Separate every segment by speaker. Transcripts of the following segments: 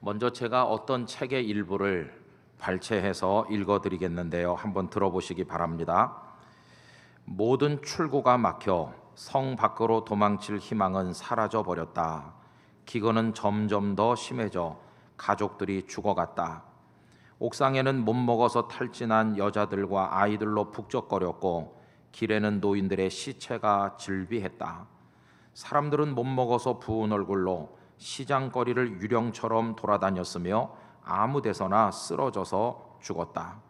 Speaker 1: 먼저 제가 어떤 책의 일부를 발췌해서 읽어드리겠는데요. 한번 들어보시기 바랍니다. 모든 출구가 막혀 성 밖으로 도망칠 희망은 사라져 버렸다. 기근은 점점 더 심해져 가족들이 죽어갔다. 옥상에는 못 먹어서 탈진한 여자들과 아이들로 북적거렸고 길에는 노인들의 시체가 즐비했다. 사람들은 못 먹어서 부은 얼굴로 시장거리를 유령처럼 돌아다녔으며 아무 데서나 쓰러져서 죽었다.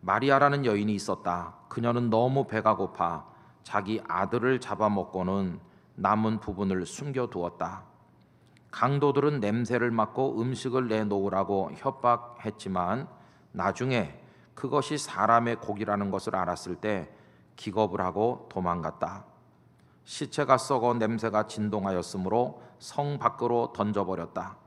Speaker 1: 마리아라는 여인이 있었다. 그녀는 너무 배가 고파 자기 아들을 잡아먹고는 남은 부분을 숨겨두었다. 강도들은 냄새를 맡고 음식을 내놓으라고 협박했지만 나중에 그것이 사람의 고기라는 것을 알았을 때 기겁을 하고 도망갔다. 시체가 썩어 냄새가 진동하였으므로 성 밖으로 던져버렸다.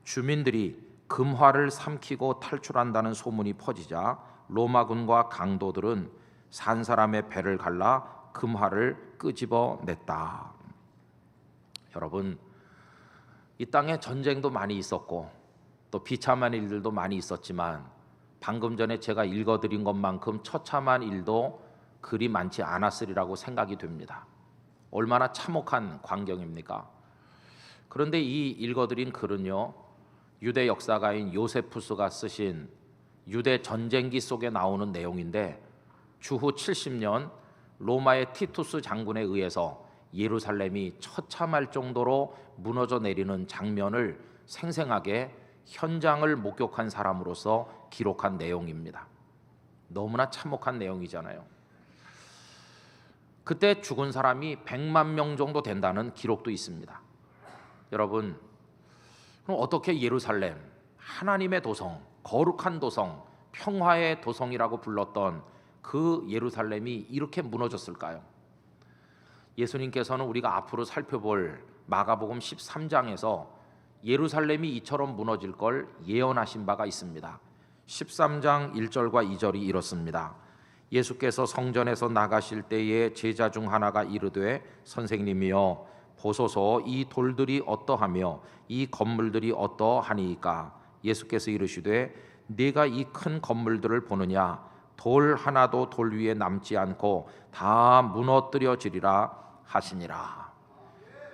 Speaker 1: 주민들이 금화를 삼키고 탈출한다는 소문이 퍼지자 로마군과 강도들은 산 사람의 배를 갈라 금화를 끄집어냈다. 여러분, 이 땅에 전쟁도 많이 있었고 또 비참한 일들도 많이 있었지만 방금 전에 제가 읽어드린 것만큼 처참한 일도 그리 많지 않았으리라고 생각이 됩니다. 얼마나 참혹한 광경입니까? 그런데 이 읽어드린 글은요, 유대 역사가인 요세푸스가 쓰신 유대 전쟁기 속에 나오는 내용인데 주후 70년 로마의 티투스 장군에 의해서 예루살렘이 처참할 정도로 무너져 내리는 장면을 생생하게 현장을 목격한 사람으로서 기록한 내용입니다. 너무나 참혹한 내용이잖아요. 그때 죽은 사람이 100만 명 정도 된다는 기록도 있습니다. 여러분, 그럼 어떻게 예루살렘, 하나님의 도성, 거룩한 도성, 평화의 도성이라고 불렀던 그 예루살렘이 이렇게 무너졌을까요? 예수님께서는 우리가 앞으로 살펴볼 마가복음 13장에서 예루살렘이 이처럼 무너질 걸 예언하신 바가 있습니다. 13장 1절과 2절이 이렇습니다. 예수께서 성전에서 나가실 때에 제자 중 하나가 이르되 선생님이여 보소서 이 돌들이 어떠하며 이 건물들이 어떠하니이까. 예수께서 이르시되 네가 이 큰 건물들을 보느냐. 돌 하나도 돌 위에 남지 않고 다 무너뜨려지리라 하시니라.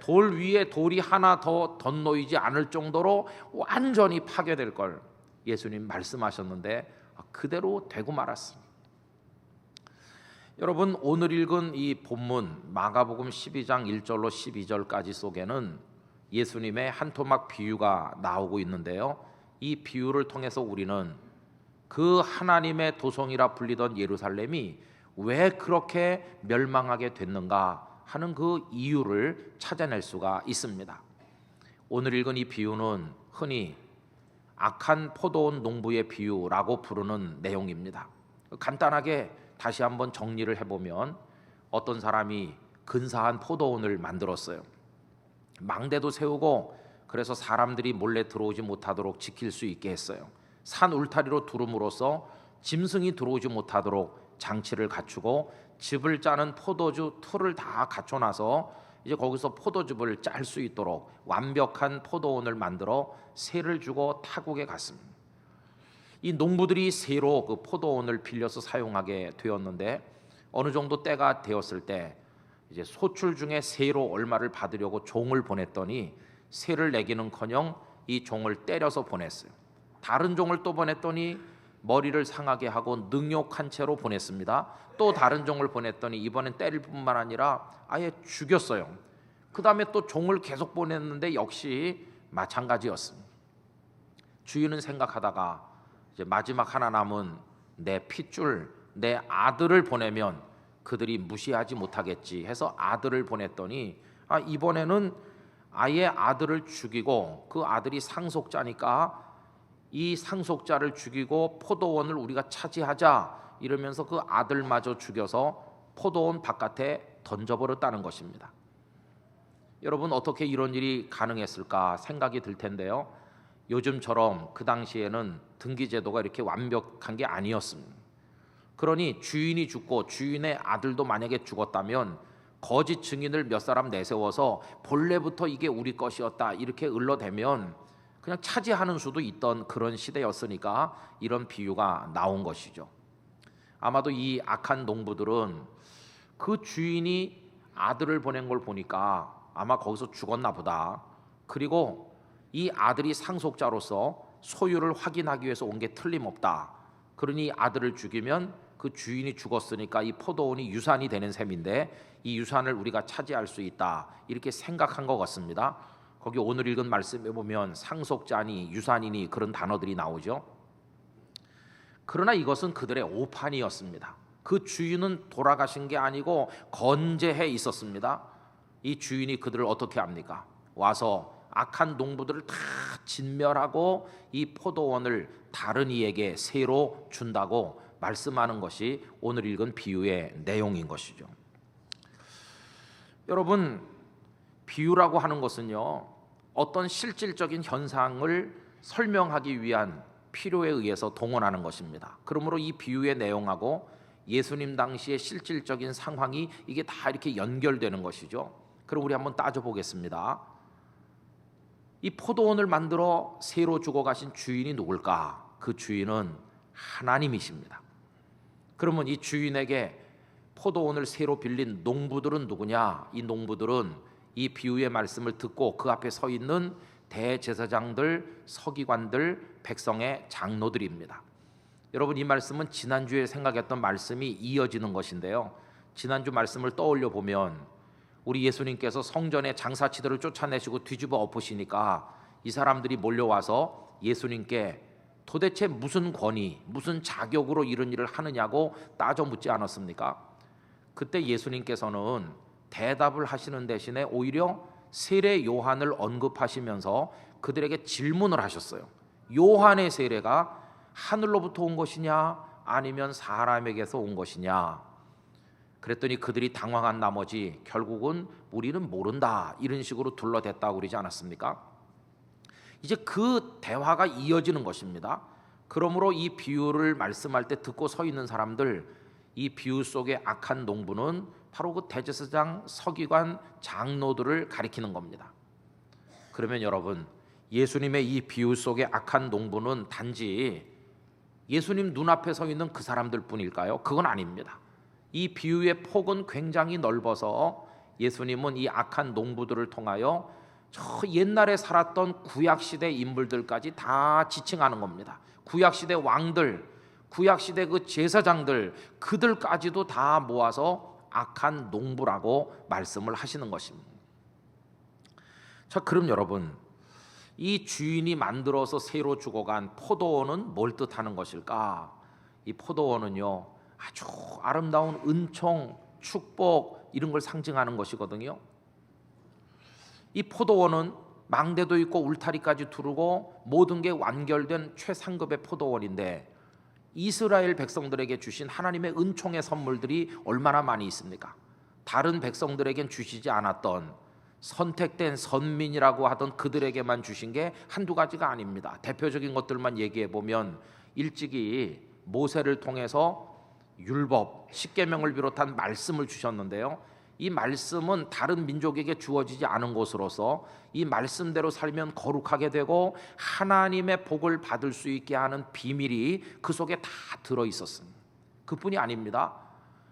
Speaker 1: 돌 위에 돌이 하나 더 덧놓이지 않을 정도로 완전히 파괴될 걸 예수님 말씀하셨는데 그대로 되고 말았습니다. 여러분, 오늘 읽은 이 본문 마가복음 12장 1절로 12절까지 속에는 예수님의 한 토막 비유가 나오고 있는데요, 이 비유를 통해서 우리는 그 하나님의 도성이라 불리던 예루살렘이 왜 그렇게 멸망하게 됐는가 하는 그 이유를 찾아낼 수가 있습니다. 오늘 읽은 이 비유는 흔히 악한 포도원 농부의 비유라고 부르는 내용입니다. 간단하게 다시 한번 정리를 해보면 어떤 사람이 근사한 포도원을 만들었어요. 망대도 세우고 그래서 사람들이 몰래 들어오지 못하도록 지킬 수 있게 했어요. 산 울타리로 두름으로써 짐승이 들어오지 못하도록 장치를 갖추고 즙을 짜는 포도주 틀을 다 갖춰놔서 이제 거기서 포도즙을 짤 수 있도록 완벽한 포도원을 만들어 세를 주고 타국에 갔습니다. 이 농부들이 새로 그 포도원을 빌려서 사용하게 되었는데 어느 정도 때가 되었을 때 이제 소출 중에 세로 얼마를 받으려고 종을 보냈더니 세를 내기는커녕 이 종을 때려서 보냈어요. 다른 종을 또 보냈더니 머리를 상하게 하고 능욕한 채로 보냈습니다. 또 다른 종을 보냈더니 이번엔 때릴 뿐만 아니라 아예 죽였어요. 그 다음에 또 종을 계속 보냈는데 역시 마찬가지였습니다. 주인은 생각하다가 이제 마지막 하나 남은 내 핏줄, 내 아들을 보내면 그들이 무시하지 못하겠지 해서 아들을 보냈더니 이번에는 아예 아들을 죽이고 그 아들이 상속자니까 이 상속자를 죽이고 포도원을 우리가 차지하자 이러면서 그 아들마저 죽여서 포도원 바깥에 던져버렸다는 것입니다. 여러분, 어떻게 이런 일이 가능했을까 생각이 들 텐데요, 요즘처럼 그 당시에는 등기제도가 이렇게 완벽한 게 아니었습니다. 그러니 주인이 죽고 주인의 아들도 만약에 죽었다면 거짓 증인을 몇 사람 내세워서 본래부터 이게 우리 것이었다 이렇게 을러대면 그냥 차지하는 수도 있던 그런 시대였으니까 이런 비유가 나온 것이죠. 아마도 이 악한 농부들은 그 주인이 아들을 보낸 걸 보니까 아마 거기서 죽었나 보다. 그리고 이 아들이 상속자로서 소유를 확인하기 위해서 온 게 틀림없다. 그러니 아들을 죽이면 그 주인이 죽었으니까 이 포도원이 유산이 되는 셈인데 이 유산을 우리가 차지할 수 있다. 이렇게 생각한 것 같습니다. 거기 오늘 읽은 말씀에 보면 상속자니 유산이니 그런 단어들이 나오죠. 그러나 이것은 그들의 오판이었습니다. 그 주인은 돌아가신 게 아니고 건재해 있었습니다. 이 주인이 그들을 어떻게 합니까? 와서 악한 농부들을 다 진멸하고 이 포도원을 다른 이에게 새로 준다고 말씀하는 것이 오늘 읽은 비유의 내용인 것이죠. 여러분, 비유라고 하는 것은요, 어떤 실질적인 현상을 설명하기 위한 필요에 의해서 동원하는 것입니다. 그러므로 이 비유의 내용하고 예수님 당시의 실질적인 상황이 이게 다 이렇게 연결되는 것이죠. 그럼 우리 한번 따져보겠습니다. 이 포도원을 만들어 새로 주고 가신 주인이 누굴까? 그 주인은 하나님이십니다. 그러면 이 주인에게 포도원을 새로 빌린 농부들은 누구냐? 이 농부들은 이 비유의 말씀을 듣고 그 앞에 서 있는 대제사장들, 서기관들, 백성의 장로들입니다. 여러분, 이 말씀은 지난주에 생각했던 말씀이 이어지는 것인데요, 지난주 말씀을 떠올려 보면 우리 예수님께서 성전의 장사치들을 쫓아내시고 뒤집어 엎으시니까 이 사람들이 몰려와서 예수님께 도대체 무슨 권위, 무슨 자격으로 이런 일을 하느냐고 따져 묻지 않았습니까? 그때 예수님께서는 대답을 하시는 대신에 오히려 세례 요한을 언급하시면서 그들에게 질문을 하셨어요. 요한의 세례가 하늘로부터 온 것이냐 아니면 사람에게서 온 것이냐. 그랬더니 그들이 당황한 나머지 결국은 우리는 모른다 이런 식으로 둘러댔다고 그러지 않았습니까? 이제 그 대화가 이어지는 것입니다. 그러므로 이 비유를 말씀할 때 듣고 서 있는 사람들, 이 비유 속의 악한 농부는 바로 그 대제사장, 서기관, 장로들을 가리키는 겁니다. 그러면 여러분, 예수님의 이 비유 속의 악한 농부는 단지 예수님 눈앞에 서 있는 그 사람들 뿐일까요? 그건 아닙니다. 이 비유의 폭은 굉장히 넓어서 예수님은 이 악한 농부들을 통하여 저 옛날에 살았던 구약시대 인물들까지 다 지칭하는 겁니다. 구약시대 왕들, 구약시대 그 제사장들, 그들까지도 다 모아서 악한 농부라고 말씀을 하시는 것입니다. 자, 그럼 여러분, 이 주인이 만들어서 새로 죽어간 포도원은 뭘 뜻하는 것일까? 이 포도원은요, 아주 아름다운 은총, 축복 이런 걸 상징하는 것이거든요. 이 포도원은 망대도 있고 울타리까지 두르고 모든 게 완결된 최상급의 포도원인데 이스라엘 백성들에게 주신 하나님의 은총의 선물들이 얼마나 많이 있습니까? 다른 백성들에겐 주시지 않았던 선택된 선민이라고 하던 그들에게만 주신 게 한두 가지가 아닙니다. 대표적인 것들만 얘기해 보면 일찍이 모세를 통해서 율법, 십계명을 비롯한 말씀을 주셨는데요, 이 말씀은 다른 민족에게 주어지지 않은 것으로서 이 말씀대로 살면 거룩하게 되고 하나님의 복을 받을 수 있게 하는 비밀이 그 속에 다 들어있었습니다. 그뿐이 아닙니다.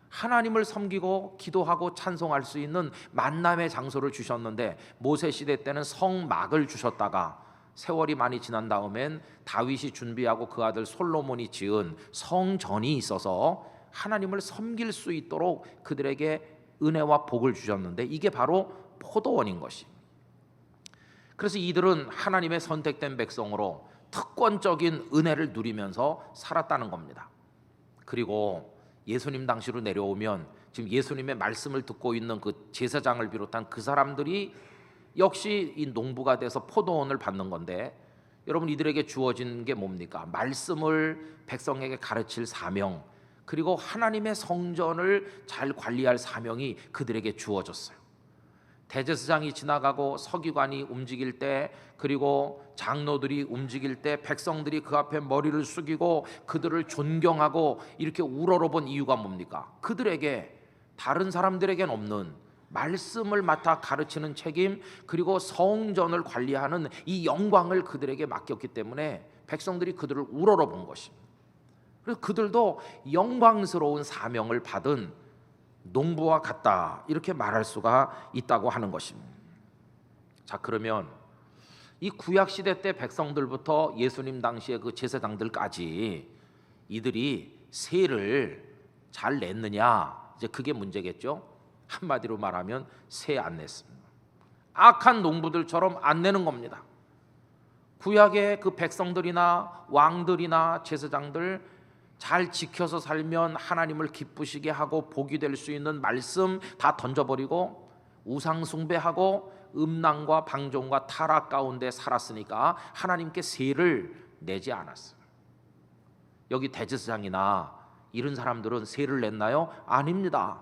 Speaker 1: 하나님을 섬기고 기도하고 찬송할 수 있는 만남의 장소를 주셨는데 모세 시대 때는 성막을 주셨다가 세월이 많이 지난 다음엔 다윗이 준비하고 그 아들 솔로몬이 지은 성전이 있어서 하나님을 섬길 수 있도록 그들에게 은혜와 복을 주셨는데 이게 바로 포도원인 것입니다. 그래서 이들은 하나님의 선택된 백성으로 특권적인 은혜를 누리면서 살았다는 겁니다. 그리고 예수님 당시로 내려오면 지금 예수님의 말씀을 듣고 있는 그 제사장을 비롯한 그 사람들이 역시 이 농부가 돼서 포도원을 받는 건데, 여러분, 이들에게 주어진 게 뭡니까? 말씀을 백성에게 가르칠 사명, 그리고 하나님의 성전을 잘 관리할 사명이 그들에게 주어졌어요. 대제사장이 지나가고 서기관이 움직일 때, 그리고 장로들이 움직일 때 백성들이 그 앞에 머리를 숙이고 그들을 존경하고 이렇게 우러러본 이유가 뭡니까? 그들에게, 다른 사람들에겐 없는 말씀을 맡아 가르치는 책임, 그리고 성전을 관리하는 이 영광을 그들에게 맡겼기 때문에 백성들이 그들을 우러러 본 것입니다. 그래서 그들도 영광스러운 사명을 받은 농부와 같다, 이렇게 말할 수가 있다고 하는 것입니다. 자, 그러면 이 구약 시대 때 백성들부터 예수님 당시의 그 제사장들까지 이들이 세를 잘 냈느냐, 이제 그게 문제겠죠. 한마디로 말하면 세 안 냈습니다. 악한 농부들처럼 안 내는 겁니다. 구약의 그 백성들이나 왕들이나 제사장들 잘 지켜서 살면 하나님을 기쁘시게 하고 복이 될 수 있는 말씀 다 던져버리고 우상 숭배하고 음란과 방종과 타락 가운데 살았으니까 하나님께 세를 내지 않았어요. 여기 대제사장이나 이런 사람들은 세를 냈나요? 아닙니다.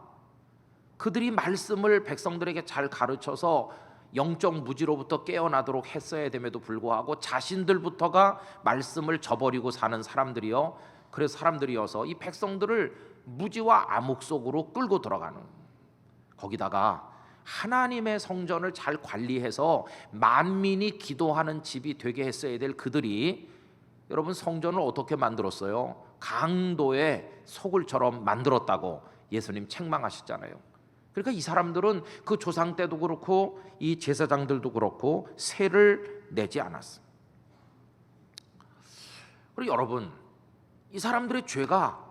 Speaker 1: 그들이 말씀을 백성들에게 잘 가르쳐서 영적 무지로부터 깨어나도록 했어야 됨에도 불구하고 자신들부터가 말씀을 저버리고 사는 사람들이요, 그래서 사람들이어서 이 백성들을 무지와 암흑 속으로 끌고 들어가는, 거기다가 하나님의 성전을 잘 관리해서 만민이 기도하는 집이 되게 했어야 될 그들이, 여러분, 성전을 어떻게 만들었어요? 강도의 소굴처럼 만들었다고 예수님 책망하셨잖아요. 그러니까 이 사람들은 그 조상 때도 그렇고 이 제사장들도 그렇고 세를 내지 않았어요. 그리고 여러분, 이 사람들의 죄가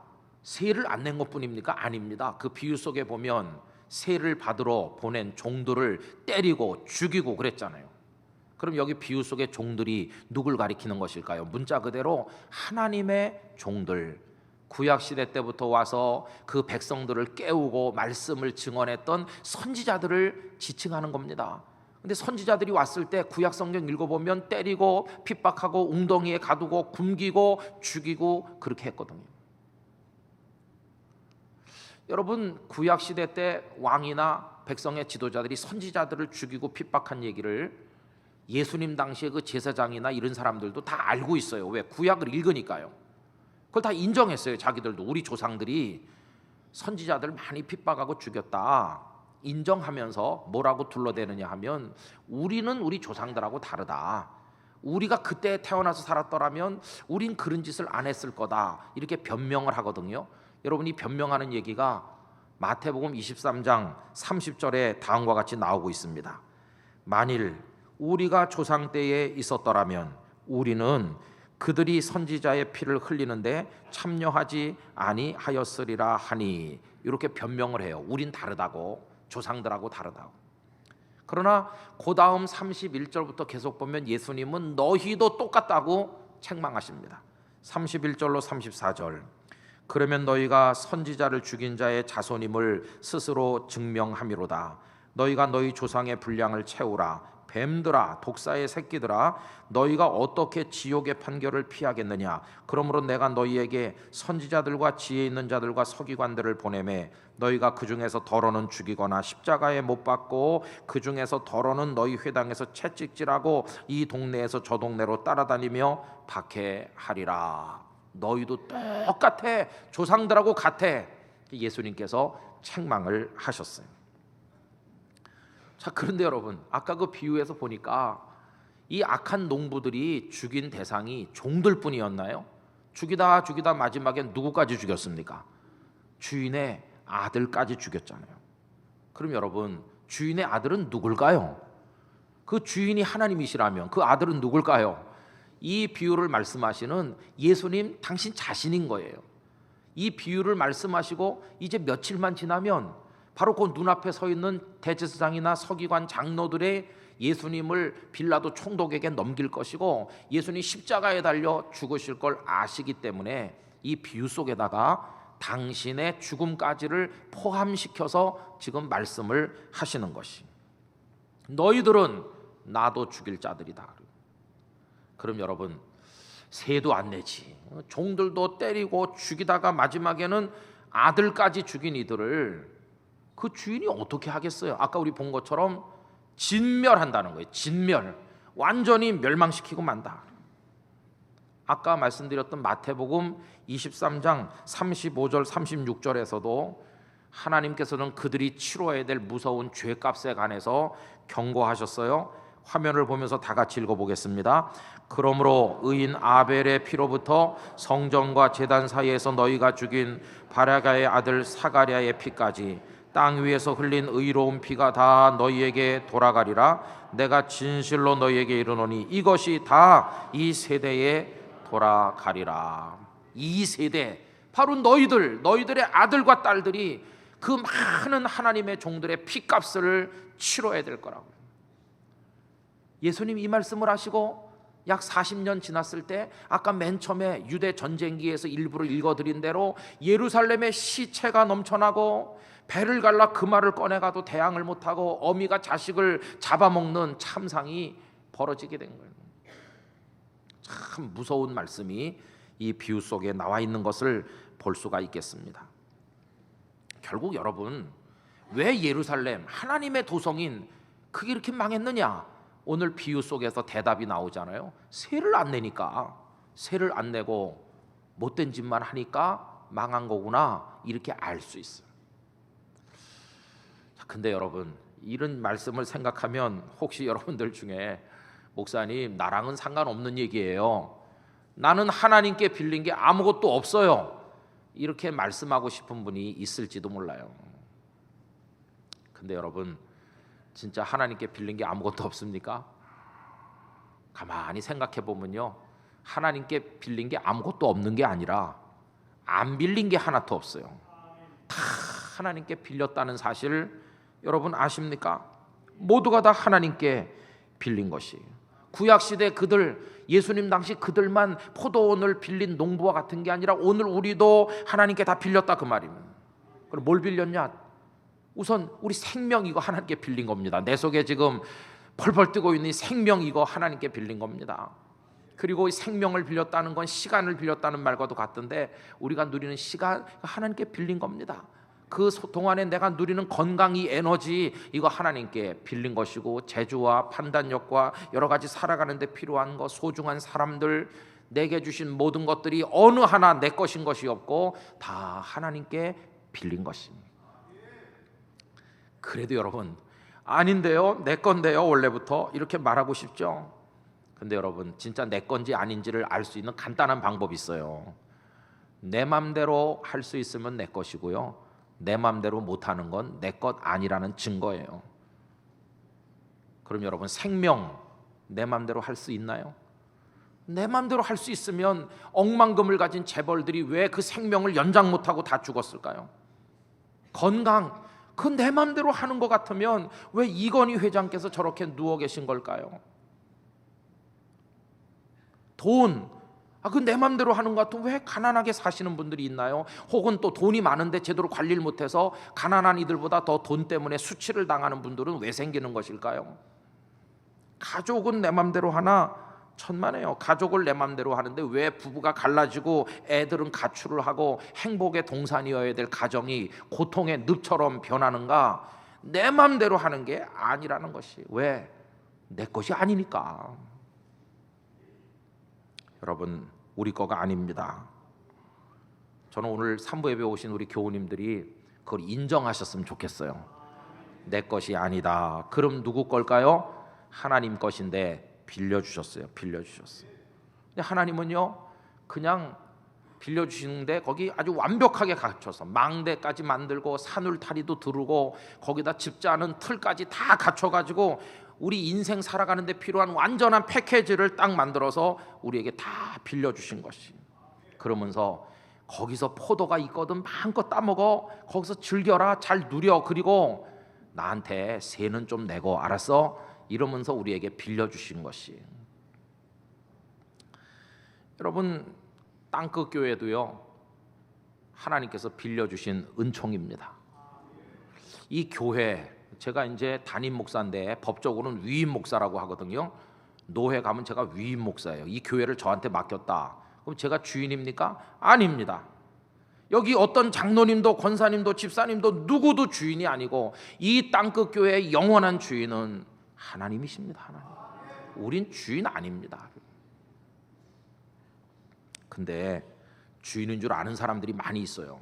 Speaker 1: 세를 안 낸 것뿐입니까? 아닙니다. 그 비유 속에 보면 세를 받으러 보낸 종들을 때리고 죽이고 그랬잖아요. 그럼 여기 비유 속의 종들이 누굴 가리키는 것일까요? 문자 그대로 하나님의 종들, 구약 시대 때부터 와서 그 백성들을 깨우고 말씀을 증언했던 선지자들을 지칭하는 겁니다. 근데 선지자들이 왔을 때 구약 성경 읽어보면 때리고 핍박하고 웅덩이에 가두고 굶기고 죽이고 그렇게 했거든요. 여러분, 구약 시대 때 왕이나 백성의 지도자들이 선지자들을 죽이고 핍박한 얘기를 예수님 당시에 그 제사장이나 이런 사람들도 다 알고 있어요. 왜? 구약을 읽으니까요. 그걸 다 인정했어요. 자기들도 우리 조상들이 선지자들 많이 핍박하고 죽였다 인정하면서 뭐라고 둘러대느냐 하면, 우리는 우리 조상들하고 다르다, 우리가 그때 태어나서 살았더라면 우린 그런 짓을 안 했을 거다, 이렇게 변명을 하거든요. 여러분이 변명하는 얘기가 마태복음 23장 30절에 다음과 같이 나오고 있습니다. 만일 우리가 조상 때에 있었더라면 우리는 그들이 선지자의 피를 흘리는데 참여하지 아니하였으리라 하니, 이렇게 변명을 해요. 우린 다르다고, 조상들하고 다르다고. 그러나 그 다음 31절부터 계속 보면 예수님은 너희도 똑같다고 책망하십니다. 31절로 34절, 그러면 너희가 선지자를 죽인 자의 자손임을 스스로 증명함이로다. 너희가 너희 조상의 분량을 채우라. 뱀들아, 독사의 새끼들아, 너희가 어떻게 지옥의 판결을 피하겠느냐? 그러므로 내가 너희에게 선지자들과 지혜 있는 자들과 서기관들을 보내매 너희가 그 중에서 더러는 죽이거나 십자가에 못 박고 그 중에서 더러는 너희 회당에서 채찍질하고 이 동네에서 저 동네로 따라다니며 박해하리라. 너희도 똑같아, 조상들하고 같아. 예수님께서 책망을 하셨어요. 자, 그런데 여러분, 아까 그 비유에서 보니까 이 악한 농부들이 죽인 대상이 종들뿐이었나요? 죽이다 마지막엔 누구까지 죽였습니까? 주인의 아들까지 죽였잖아요. 그럼 여러분, 주인의 아들은 누굴까요? 그 주인이 하나님이시라면 그 아들은 누굴까요? 이 비유를 말씀하시는 예수님 당신 자신인 거예요. 이 비유를 말씀하시고 이제 며칠만 지나면 바로 그 눈앞에 서 있는 대제사장이나 서기관 장로들의 예수님을 빌라도 총독에게 넘길 것이고 예수님 십자가에 달려 죽으실 걸 아시기 때문에 이 비유 속에다가 당신의 죽음까지를 포함시켜서 지금 말씀을 하시는 것이, 너희들은 나도 죽일 자들이다. 그럼 여러분, 세도 안 내지, 종들도 때리고 죽이다가 마지막에는 아들까지 죽인 이들을 그 주인이 어떻게 하겠어요? 아까 우리 본 것처럼 진멸한다는 거예요. 진멸, 완전히 멸망시키고 만다. 아까 말씀드렸던 마태복음 23장 35절 36절에서도 하나님께서는 그들이 치러야 될 무서운 죄값에 관해서 경고하셨어요. 화면을 보면서 다 같이 읽어보겠습니다. 그러므로 의인 아벨의 피로부터 성전과 제단 사이에서 너희가 죽인 바라가의 아들 사가랴의 피까지 땅 위에서 흘린 의로운 피가 다 너희에게 돌아가리라. 내가 진실로 너희에게 이르노니 이것이 다 이 세대에 돌아가리라. 이 세대, 바로 너희들의 아들과 딸들이 그 많은 하나님의 종들의 피값을 치러야 될 거라고. 예수님 이 말씀을 하시고 약 40년 지났을 때 아까 맨 처음에 유대 전쟁기에서 일부를 읽어드린 대로 예루살렘에 시체가 넘쳐나고 배를 갈라 그 말을 꺼내가도 대항을 못하고 어미가 자식을 잡아먹는 참상이 벌어지게 된 거예요. 참 무서운 말씀이 이 비유 속에 나와 있는 것을 볼 수가 있겠습니다. 결국 여러분, 왜 예루살렘 하나님의 도성인 그게 이렇게 망했느냐? 오늘 비유 속에서 대답이 나오잖아요. 세를 안 내니까, 세를 안 내고 못된 짓만 하니까 망한 거구나, 이렇게 알 수 있어요. 근데 여러분, 이런 말씀을 생각하면 혹시 여러분들 중에 목사님 나랑은 상관없는 얘기예요, 나는 하나님께 빌린 게 아무것도 없어요, 이렇게 말씀하고 싶은 분이 있을지도 몰라요. 근데 여러분, 진짜 하나님께 빌린 게 아무것도 없습니까? 가만히 생각해 보면요, 하나님께 빌린 게 아무것도 없는 게 아니라 안 빌린 게 하나도 없어요. 다 하나님께 빌렸다는 사실 여러분 아십니까? 모두가 다 하나님께 빌린 것이에요. 구약시대 그들, 예수님 당시 그들만 포도원을 빌린 농부와 같은 게 아니라 오늘 우리도 하나님께 다 빌렸다 그 말입니다. 그럼 뭘 빌렸냐? 우선 우리 생명, 이거 하나님께 빌린 겁니다. 내 속에 지금 펄펄 뜨고 있는 이 생명, 이거 하나님께 빌린 겁니다. 그리고 이 생명을 빌렸다는 건 시간을 빌렸다는 말과도 같은데 우리가 누리는 시간, 하나님께 빌린 겁니다. 그 동안에 내가 누리는 건강, 이 에너지, 이거 하나님께 빌린 것이고, 재주와 판단력과 여러 가지 살아가는 데 필요한 것, 소중한 사람들, 내게 주신 모든 것들이 어느 하나 내 것인 것이 없고 다 하나님께 빌린 것입니다. 그래도 여러분, 아닌데요, 내 건데요, 원래부터 이렇게 말하고 싶죠. 근데 여러분, 진짜 내 건지 아닌지를 알 수 있는 간단한 방법이 있어요. 내 맘대로 할 수 있으면 내 것이고요, 내 맘대로 못하는 건 내 것 아니라는 증거예요. 그럼 여러분, 생명 내 맘대로 할 수 있나요? 내 맘대로 할 수 있으면 억만금을 가진 재벌들이 왜 그 생명을 연장 못하고 다 죽었을까요? 건강, 그 내 맘대로 하는 것 같으면 왜 이건희 회장께서 저렇게 누워 계신 걸까요? 돈, 그 내 맘대로 하는 것 같으면 왜 가난하게 사시는 분들이 있나요? 혹은 또 돈이 많은데 제대로 관리를 못해서 가난한 이들보다 더 돈 때문에 수치를 당하는 분들은 왜 생기는 것일까요? 가족은 내 맘대로 하나 천만에요. 가족을 내 맘대로 하는데 왜 부부가 갈라지고 애들은 가출을 하고 행복의 동산이어야 될 가정이 고통의 늪처럼 변하는가? 내 맘대로 하는 게 아니라는 것이. 왜? 내 것이 아니니까. 여러분, 우리 거가 아닙니다. 저는 오늘 산부 예배 오신 우리 교우님들이 그걸 인정하셨으면 좋겠어요. 내 것이 아니다. 그럼 누구 걸까요? 하나님 것인데 빌려주셨어요. 빌려주셨어요. 근데 하나님은요, 그냥 빌려주시는데 거기 아주 완벽하게 갖춰서 망대까지 만들고 산울타리도 두르고 거기다 집자는 틀까지 다 갖춰가지고 우리 인생 살아가는데 필요한 완전한 패키지를 딱 만들어서 우리에게 다 빌려주신 것이. 그러면서 거기서 포도가 있거든 마음껏 따먹어, 거기서 즐겨라, 잘 누려, 그리고 나한테 세는 좀 내고, 알았어? 이러면서 우리에게 빌려주신 것이. 여러분, 땅끝 교회도요, 하나님께서 빌려주신 은총입니다. 이 교회, 제가 이제 담임 목사인데 법적으로는 위임 목사라고 하거든요. 노회 가면 제가 위임 목사예요. 이 교회를 저한테 맡겼다. 그럼 제가 주인입니까? 아닙니다. 여기 어떤 장로님도 권사님도 집사님도 누구도 주인이 아니고 이 땅끝 교회의 영원한 주인은 하나님이십니다. 하나님. 우린 주인 아닙니다. 근데 주인인 줄 아는 사람들이 많이 있어요.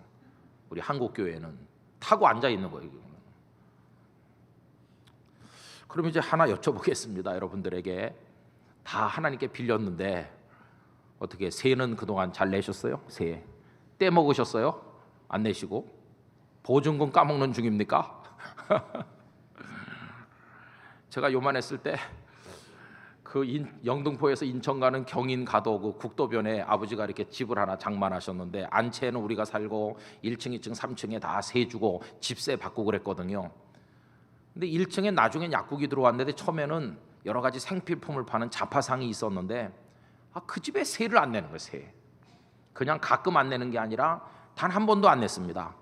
Speaker 1: 우리 한국 교회는 타고 앉아 있는 거예요. 그럼 이제 하나 여쭤보겠습니다. 여러분들에게 다 하나님께 빌렸는데 어떻게 세는 그동안 잘 내셨어요? 세 떼먹으셨어요? 안 내시고 보증금 까먹는 중입니까? 제가 요만했을 때 그 영등포에서 인천 가는 경인 가도 그 국도변에 아버지가 이렇게 집을 하나 장만하셨는데 안채는 우리가 살고 1층, 2층, 3층에 다 세 주고 집세 받고 그랬거든요. 근데 1층에 나중에 약국이 들어왔는데 처음에는 여러 가지 생필품을 파는 자파상이 있었는데 그 집에 세를 안 내는 거예요. 세. 그냥 가끔 안 내는 게 아니라 단 한 번도 안 냈습니다.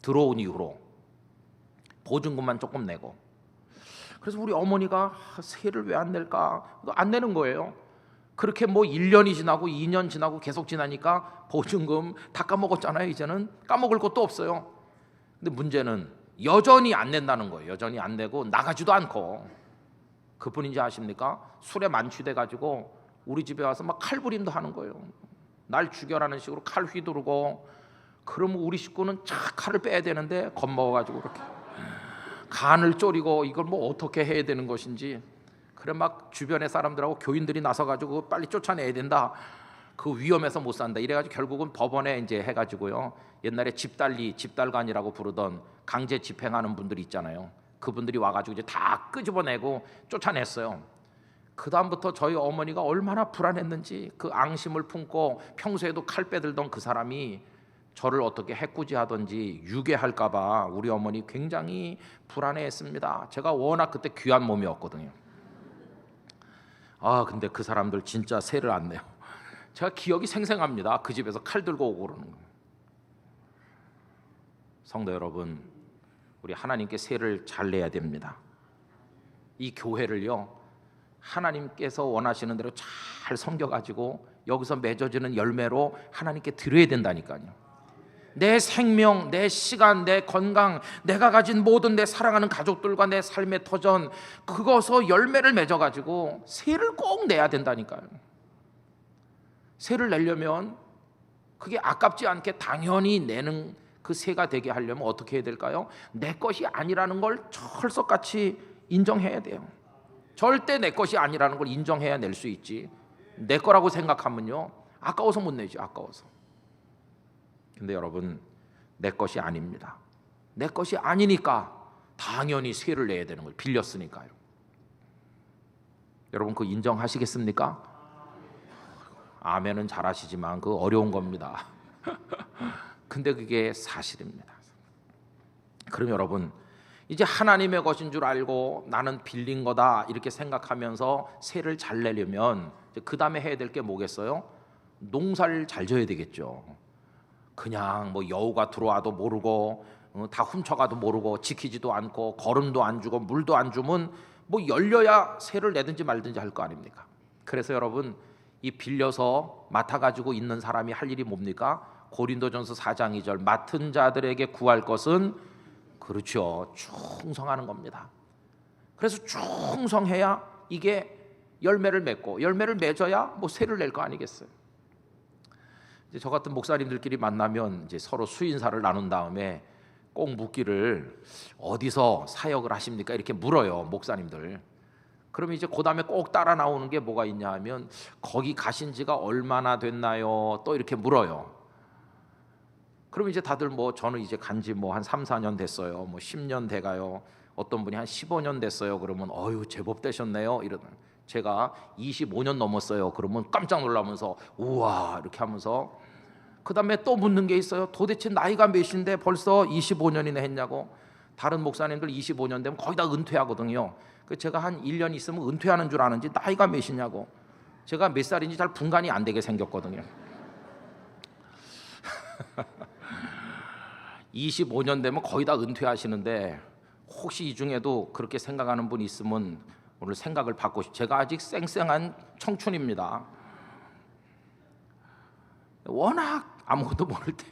Speaker 1: 들어온 이후로 보증금만 조금 내고. 그래서 우리 어머니가 세를 왜 안 낼까? 안 내는 거예요. 그렇게 뭐 1년이 지나고 2년 지나고 계속 지나니까 보증금 다 까먹었잖아요. 이제는 까먹을 것도 없어요. 근데 문제는 여전히 안 낸다는 거예요. 여전히 안 내고 나가지도 않고. 그뿐인지 아십니까? 술에 만취돼 가지고 우리 집에 와서 막 칼부림도 하는 거예요. 날 죽여라는 식으로 칼 휘두르고. 그러면 우리 식구는 착 칼을 빼야 되는데 겁먹어 가지고 이렇게 간을 쪼리고 이걸 뭐 어떻게 해야 되는 것인지. 그래 막 주변의 사람들하고 교인들이 나서 가지고 빨리 쫓아내야 된다. 그 위험해서 못 산다. 이래 가지고 결국은 법원에 이제 해 가지고요. 옛날에 집달리, 집달관이라고 부르던 강제 집행하는 분들이 있잖아요. 그분들이 와 가지고 이제 다 끄집어내고 쫓아냈어요. 그 다음부터 저희 어머니가 얼마나 불안했는지 그 앙심을 품고 평소에도 칼 빼들던 그 사람이 저를 어떻게 해코지하든지 유괴할까 봐 우리 어머니 굉장히 불안해했습니다. 제가 워낙 그때 귀한 몸이었거든요. 근데 그 사람들 진짜 세를 안 내요. 제가 기억이 생생합니다. 그 집에서 칼 들고 오고 그러는 거예요. 성도 여러분, 우리 하나님께 세를 잘 내야 됩니다. 이 교회를요, 하나님께서 원하시는 대로 잘 섬겨가지고 여기서 맺어지는 열매로 하나님께 드려야 된다니까요. 내 생명, 내 시간, 내 건강, 내가 가진 모든 내 사랑하는 가족들과 내 삶의 터전, 그것서 열매를 맺어가지고 세를 꼭 내야 된다니까요. 세를 내려면 그게 아깝지 않게 당연히 내는 그 세가 되게 하려면 어떻게 해야 될까요? 내 것이 아니라는 걸 철석같이 인정해야 돼요. 절대 내 것이 아니라는 걸 인정해야 낼 수 있지. 내 거라고 생각하면요, 아까워서 못 내지. 아까워서. 근데 여러분, 내 것이 아닙니다. 내 것이 아니니까 당연히 세를 내야 되는 거예요. 빌렸으니까요. 여러분, 그거 인정하시겠습니까? 아멘은 잘하시지만 그거 어려운 겁니다. 근데 그게 사실입니다. 그럼 여러분, 이제 하나님의 것인 줄 알고 나는 빌린 거다 이렇게 생각하면서 세를 잘 내려면 그 다음에 해야 될 게 뭐겠어요? 농사를 잘 져야 되겠죠. 그냥 뭐 여우가 들어와도 모르고 다 훔쳐가도 모르고 지키지도 않고 거름도 안 주고 물도 안 주면 뭐 열려야 세를 내든지 말든지 할 거 아닙니까? 그래서 여러분, 이 빌려서 맡아가지고 있는 사람이 할 일이 뭡니까? 고린도전서 4장 2절 맡은 자들에게 구할 것은 그렇죠, 충성하는 겁니다. 그래서 충성해야 이게 열매를 맺고 열매를 맺어야 뭐 세를 낼 거 아니겠어요? 이제 저 같은 목사님들끼리 만나면 이제 서로 수인사를 나눈 다음에 꼭 묻기를 어디서 사역을 하십니까? 이렇게 물어요, 목사님들. 그러면 이제 그 다음에 꼭 따라 나오는 게 뭐가 있냐 하면 거기 가신 지가 얼마나 됐나요? 또 이렇게 물어요. 그럼 이제 다들 뭐 저는 이제 간지 뭐 한 3, 4년 됐어요. 뭐 10년 돼가요. 어떤 분이 한 15년 됐어요. 그러면 어유 제법 되셨네요. 이러는. 제가 25년 넘었어요. 그러면 깜짝 놀라면서 우와 이렇게 하면서 그 다음에 또 묻는 게 있어요. 도대체 나이가 몇인데 벌써 25년이나 했냐고. 다른 목사님들 25년 되면 거의 다 은퇴하거든요. 제가 한 1년 있으면 은퇴하는 줄 아는지 나이가 몇이냐고. 제가 몇 살인지 잘 분간이 안 되게 생겼거든요. 25년 되면 거의 다 은퇴하시는데 혹시 이 중에도 그렇게 생각하는 분이 있으면 오늘 생각을 바꾸시. 제가 아직 쌩쌩한 청춘입니다. 워낙 아무것도 모를 때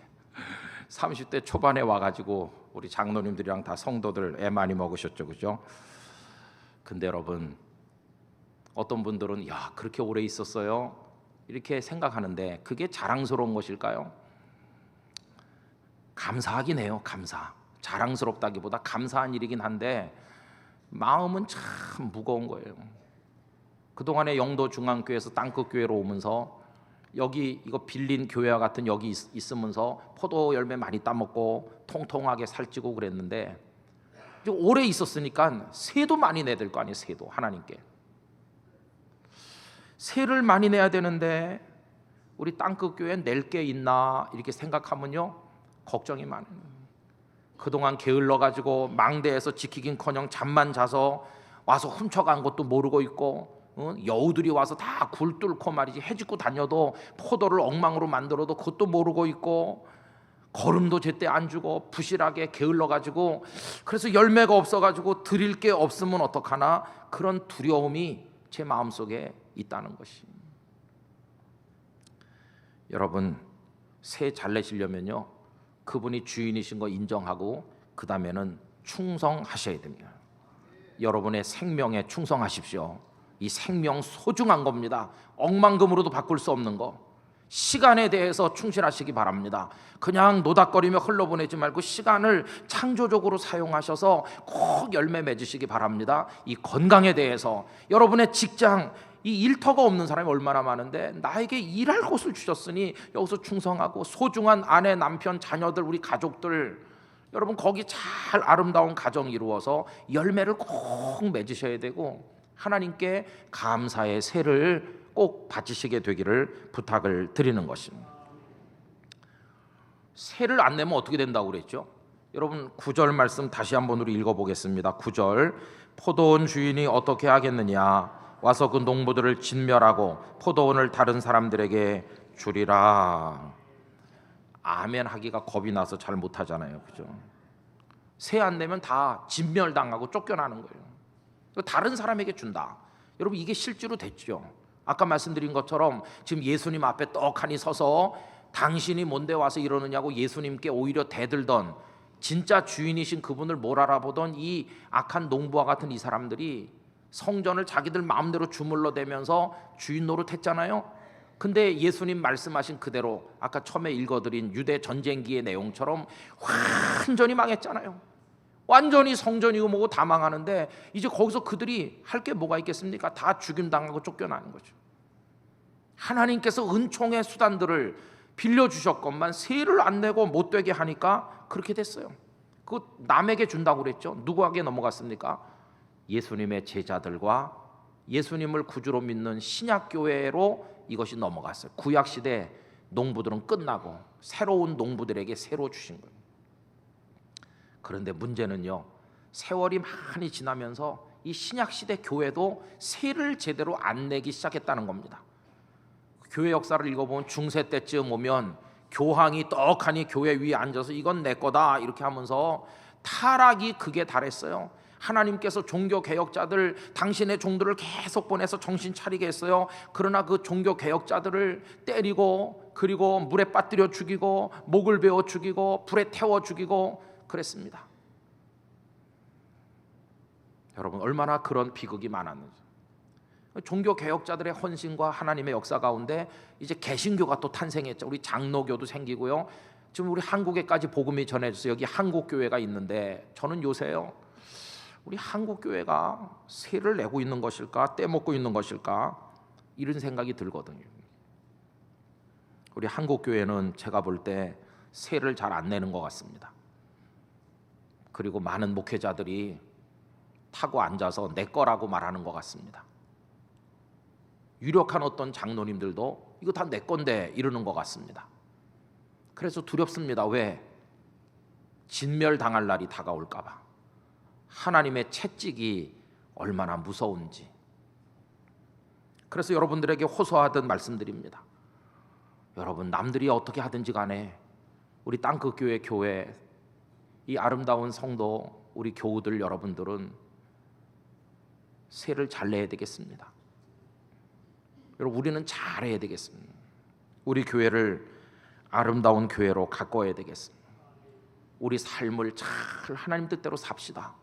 Speaker 1: 30대 초반에 와가지고 우리 장로님들이랑 다 성도들 애 많이 먹으셨죠, 그죠? 근데 여러분, 어떤 분들은 야 그렇게 오래 있었어요 이렇게 생각하는데 그게 자랑스러운 것일까요? 감사하긴 해요. 감사. 자랑스럽다기보다 감사한 일이긴 한데 마음은 참 무거운 거예요. 그동안에 영도 중앙교회에서 땅끝 교회로 오면서 여기 이거 빌린 교회와 같은 여기 있으면서 포도 열매 많이 따먹고 통통하게 살찌고 그랬는데 이제 오래 있었으니까 세도 많이 내야 될 거 아니에요. 세도 하나님께 세를 많이 내야 되는데 우리 땅끝 교회에 낼 게 있나 이렇게 생각하면요 걱정이 많아요. 그동안 게을러가지고 망대에서 지키긴커녕 잠만 자서 와서 훔쳐간 것도 모르고 있고 여우들이 와서 다 굴 뚫고 말이지 해집고 다녀도 포도를 엉망으로 만들어도 그것도 모르고 있고 거름도 제때 안 주고 부실하게 게을러가지고 그래서 열매가 없어가지고 드릴 게 없으면 어떡하나 그런 두려움이 제 마음속에 있다는 것이. 여러분 새 잘 내시려면요 그분이 주인이신 거 인정하고 그 다음에는 충성하셔야 됩니다. 여러분의 생명에 충성하십시오. 이 생명 소중한 겁니다. 억만금으로도 바꿀 수 없는 거. 시간에 대해서 충실하시기 바랍니다. 그냥 노닥거리며 흘러보내지 말고 시간을 창조적으로 사용하셔서 꼭 열매 맺으시기 바랍니다. 이 건강에 대해서 여러분의 직장 이 일터가 없는 사람이 얼마나 많은데 나에게 일할 곳을 주셨으니 여기서 충성하고 소중한 아내, 남편, 자녀들, 우리 가족들 여러분 거기 잘 아름다운 가정 이루어서 열매를 꼭 맺으셔야 되고 하나님께 감사의 새를 꼭 바치시게 되기를 부탁을 드리는 것입니다. 새를 안 내면 어떻게 된다고 그랬죠? 여러분 9절 말씀 다시 한번 우리 읽어보겠습니다. 9절 포도원 주인이 어떻게 하겠느냐 와서 그 농부들을 진멸하고 포도원을 다른 사람들에게 주리라. 아멘 하기가 겁이 나서 잘 못하잖아요. 그죠? 새 안 내면 다 진멸당하고 쫓겨나는 거예요. 다른 사람에게 준다. 여러분 이게 실제로 됐죠. 아까 말씀드린 것처럼 지금 예수님 앞에 떡하니 서서 당신이 뭔데 와서 이러느냐고 예수님께 오히려 대들던 진짜 주인이신 그분을 못 알아보던 이 악한 농부와 같은 이 사람들이 성전을 자기들 마음대로 주물러대면서 주인 노릇했잖아요. 근데 예수님 말씀하신 그대로 아까 처음에 읽어드린 유대 전쟁기의 내용처럼 완전히 망했잖아요. 완전히 성전이고 뭐고 다 망하는데 이제 거기서 그들이 할 게 뭐가 있겠습니까? 다 죽임당하고 쫓겨나는 거죠. 하나님께서 은총의 수단들을 빌려주셨건만 세를 안 내고 못되게 하니까 그렇게 됐어요. 그거 남에게 준다고 그랬죠. 누구에게 넘어갔습니까? 예수님의 제자들과 예수님을 구주로 믿는 신약교회로 이것이 넘어갔어요. 구약시대 농부들은 끝나고 새로운 농부들에게 새로 주신 거예요. 그런데 문제는요 세월이 많이 지나면서 이 신약시대 교회도 세를 제대로 안 내기 시작했다는 겁니다. 교회 역사를 읽어보면 중세 때쯤 오면 교황이 떡하니 교회 위에 앉아서 이건 내 거다 이렇게 하면서 타락이 극에 달했어요. 하나님께서 종교개혁자들 당신의 종들을 계속 보내서 정신 차리게 했어요. 그러나 그 종교개혁자들을 때리고 그리고 물에 빠뜨려 죽이고 목을 베어 죽이고 불에 태워 죽이고 그랬습니다. 여러분 얼마나 그런 비극이 많았는지. 종교개혁자들의 헌신과 하나님의 역사 가운데 이제 개신교가 또 탄생했죠. 우리 장로교도 생기고요. 지금 우리 한국에까지 복음이 전해져서 여기 한국교회가 있는데 저는 요새요 우리 한국교회가 세를 내고 있는 것일까 떼먹고 있는 것일까 이런 생각이 들거든요. 우리 한국교회는 제가 볼 때 세를 잘 안 내는 것 같습니다. 그리고 많은 목회자들이 타고 앉아서 내 거라고 말하는 것 같습니다. 유력한 어떤 장로님들도 이거 다 내 건데 이러는 것 같습니다. 그래서 두렵습니다. 왜? 진멸당할 날이 다가올까 봐. 하나님의 채찍이 얼마나 무서운지. 그래서 여러분들에게 호소하듯 말씀드립니다. 여러분 남들이 어떻게 하든지 간에 우리 땅끝교회 교회 이 아름다운 성도 우리 교우들 여러분들은 세를 잘 내야 되겠습니다. 여러분 우리는 잘해야 되겠습니다. 우리 교회를 아름다운 교회로 가꿔야 되겠습니다. 우리 삶을 잘 하나님 뜻대로 삽시다.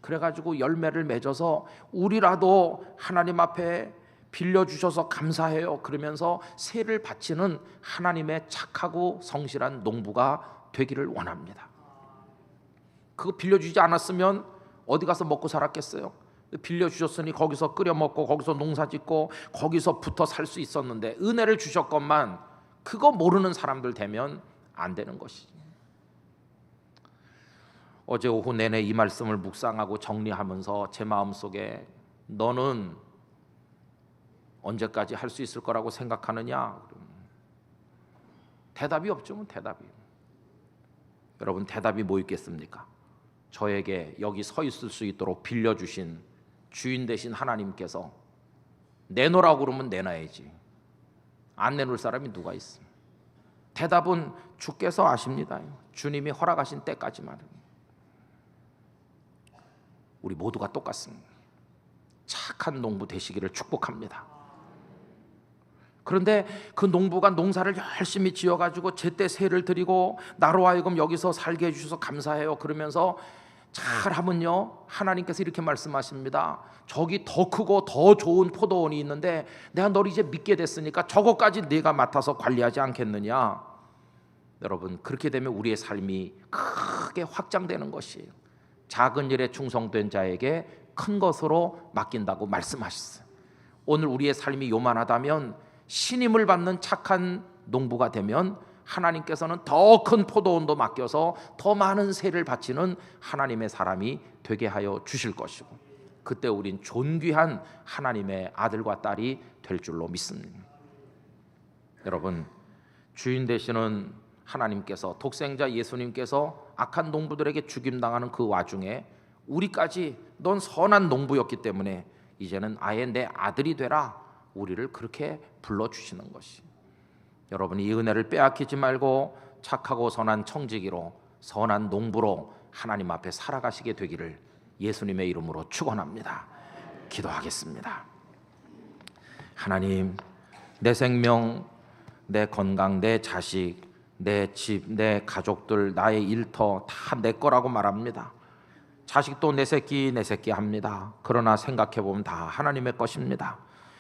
Speaker 1: 그래가지고 열매를 맺어서 우리라도 하나님 앞에 빌려주셔서 감사해요 그러면서 세를 바치는 하나님의 착하고 성실한 농부가 되기를 원합니다. 그거 빌려주지 않았으면 어디 가서 먹고 살았겠어요? 빌려주셨으니 거기서 끓여 먹고 거기서 농사 짓고 거기서 붙어 살 수 있었는데, 은혜를 주셨건만 그거 모르는 사람들 되면 안 되는 것이지. 어제 오후 내내 이 말씀을 묵상하고 정리하면서 제 마음속에 너는 언제까지 할 수 있을 거라고 생각하느냐? 대답이 없죠. 대답이. 여러분, 대답이 뭐 있겠습니까? 저에게 여기 서 있을 수 있도록 빌려주신 주인 되신 하나님께서 내놓으라고 그러면 내놔야지. 안 내놓을 사람이 누가 있어? 대답은 주께서 아십니다. 주님이 허락하신 때까지만. 우리 모두가 똑같습니다. 착한 농부 되시기를 축복합니다. 그런데 그 농부가 농사를 열심히 지어가지고 제때 세를 드리고 나로 하여금 여기서 살게 해주셔서 감사해요 그러면서 잘하면요, 하나님께서 이렇게 말씀하십니다. 저기 더 크고 더 좋은 포도원이 있는데 내가 너를 이제 믿게 됐으니까 저거까지 네가 맡아서 관리하지 않겠느냐. 여러분, 그렇게 되면 우리의 삶이 크게 확장되는 것이에요. 작은 일에 충성된 자에게 큰 것으로 맡긴다고 말씀하셨어요. 오늘 우리의 삶이 요만하다면 신임을 받는 착한 농부가 되면 하나님께서는 더 큰 포도원도 맡겨서 더 많은 세를 바치는 하나님의 사람이 되게 하여 주실 것이고, 그때 우린 존귀한 하나님의 아들과 딸이 될 줄로 믿습니다. 여러분, 주인 되시는 하나님께서, 독생자 예수님께서 악한 농부들에게 죽임당하는 그 와중에 우리까지 넌 선한 농부였기 때문에 이제는 아예 내 아들이 되라, 우리를 그렇게 불러주시는 것이. 여러분, 이 은혜를 빼앗기지 말고 착하고 선한 청지기로, 선한 농부로 하나님 앞에 살아가시게 되기를 예수님의 이름으로 축원합니다. 기도하겠습니다. 하나님, 내 생명, 내 건강, 내 자식, 내 집, 내 가족들, 나의 일터 다 내 거라고 말합니다. 자식도 내 새끼 합니다. 그러나 생각해보면 다 하나님의 것입니다.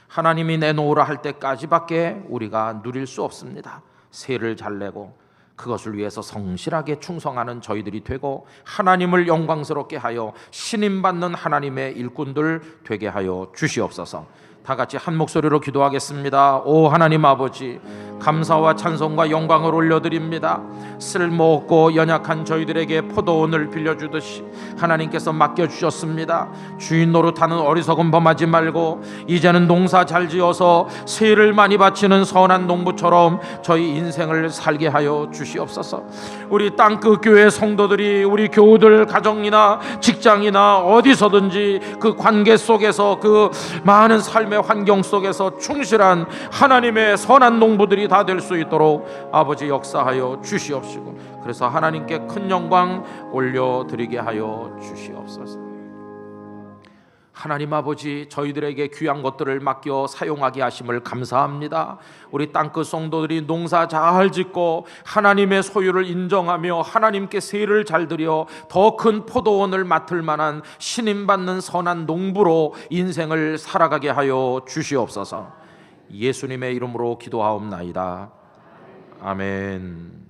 Speaker 1: 하나님이 내놓으라 할 때까지밖에 우리가 누릴 수 없습니다. 세를 잘 내고 그것을 위해서 성실하게 충성하는 저희들이 되고 하나님을 영광스럽게 하여 신임받는 하나님의 일꾼들 되게 하여 주시옵소서. 다 같이 한 목소리로 기도하겠습니다. 오 하나님 아버지, 감사와 찬송과 영광을 올려드립니다. 쓸모없고 연약한 저희들에게 포도원을 빌려주듯이 하나님께서 맡겨주셨습니다. 주인 노릇하는 어리석은 범하지 말고 이제는 농사 잘 지어서 세를 많이 바치는 선한 농부처럼 저희 인생을 살게 하여 주시옵소서. 우리 땅끝 교회 성도들이 우리 교우들 가정이나 직장이나 어디서든지 그 관계 속에서 그 많은 삶의 환경 속에서 충실한 하나님의 선한 농부들이 다 될 수 있도록 아버지 역사하여 주시옵시고, 그래서 하나님께 큰 영광 올려드리게 하여 주시옵소서. 하나님 아버지, 저희들에게 귀한 것들을 맡겨 사용하게 하심을 감사합니다. 우리 땅끝 성도들이 농사 잘 짓고 하나님의 소유를 인정하며 하나님께 세를 잘 드려 더 큰 포도원을 맡을 만한 신임받는 선한 농부로 인생을 살아가게 하여 주시옵소서. 예수님의 이름으로 기도하옵나이다. 아멘.